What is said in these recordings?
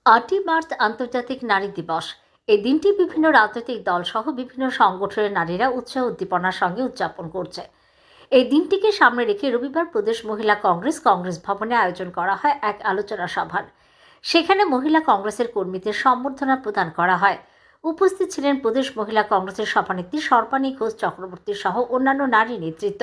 8ই March আন্তর্জাতিক নারী দিবস। এই দিনটি বিভিন্ন রাজনৈতিক দলসহ বিভিন্ন সংগঠনের নারীরা উৎসাহ উদ্দীপনার সঙ্গে উদযাপন করছে। এই দিনটিকে সামনে রেখে রবিবার প্রদেশ মহিলা কংগ্রেস ভবনে আয়োজন করা হয় এক আলোচনা সভার। সেখানে মহিলা কংগ্রেসের কর্মীদের সম্বর্ধনা প্রদান করা হয়। উপস্থিত ছিলেন প্রদেশ মহিলা কংগ্রেসের সভানেত্রী সর্বাণী ঘোষ চক্রবর্তী সহ অন্যান্য নারী নেতৃত্ব।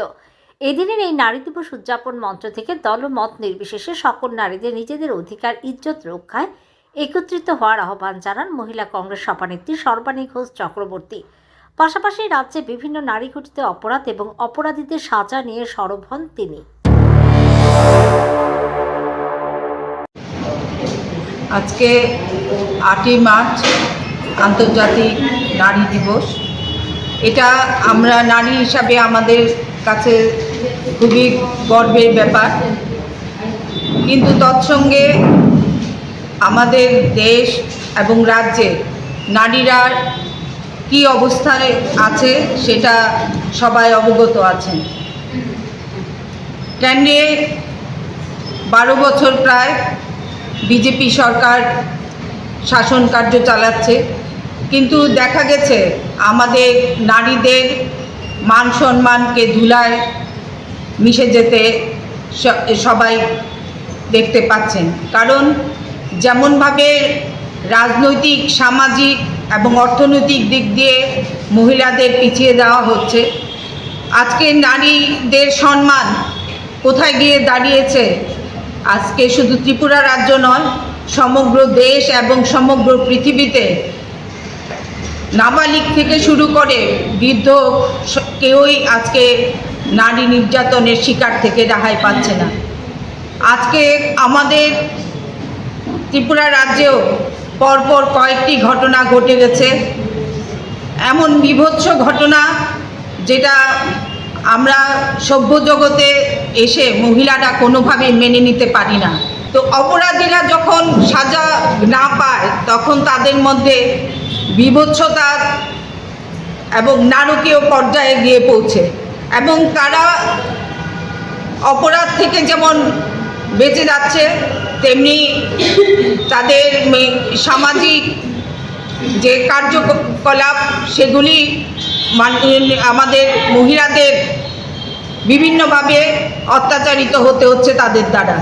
এদিনের এই নারী দিবস উদযাপন মঞ্চ থেকে দলমত নির্বিশেষে সকল নারীদের নিজেদের অধিকার ইজ্জত রক্ষায় একত্রিত হওয়ার আহ্বান জানান মহিলা কংগ্রেস সভানেত্রী সর্বাণী ঘোষ চক্রবর্তী। পাশাপাশি রাজ্যে বিভিন্ন নারী ঘটিত অপরাধ এবং অপরাধীদের সাজা নিয়ে সরব হন তিনি। আজকে 8ই মার্চ আন্তর্জাতিক নারী দিবস। এটা আমরা নারী হিসাবে আমাদের কাছে খুবই গর্বের ব্যাপার, কিন্তু তৎসঙ্গে আমাদের দেশ এবং রাজ্যে নারীরা কি অবস্থায় আছে সেটা সবাই অবগত আছেন। কেন্দ্রে 12 বছর প্রায় বিজেপি সরকার শাসন কার্য চালাচ্ছে, কিন্তু দেখা গেছে আমাদের নারীদের মান সম্মানকে ধুলায় মিশে যেতে সবাই দেখতে পাচ্ছেন। কারণ যেমনভাবে রাজনৈতিক, সামাজিক এবং অর্থনৈতিক দিক দিয়ে মহিলাদের পিছিয়ে দেওয়া হচ্ছে, আজকে নারীদের সম্মান কোথায় গিয়ে দাঁড়িয়েছে। আজকে শুধু ত্রিপুরা রাজ্য নয়, সমগ্র দেশ এবং সমগ্র পৃথিবীতে নাবালিক থেকে শুরু করে বৃদ্ধ কেউই আজকে নারী নির্যাতনের শিকার থেকে রেহাই পাচ্ছে না। আজকে আমাদের ত্রিপুরা রাজ্যেও পরপর কয়েকটি ঘটনা ঘটে গেছে, এমন বীভৎস ঘটনা যেটা আমরা সভ্য জগতে এসে মহিলারা কোনোভাবেই মেনে নিতে পারি না। তো অপরাধীরা যখন সাজা না পায় তখন তাদের মধ্যে বীভৎসতা এবং নারকীয় পর্যায়ে গিয়ে পৌঁছে, এবং তারা অপরাধ থেকে যেমন বেঁচে যাচ্ছে তেমনি তাদের সামাজিক যে কার্যকলাপ সেগুলি আমাদের মহিলাদের বিভিন্নভাবে অত্যাচারিত হতে হচ্ছে তাদের দ্বারা।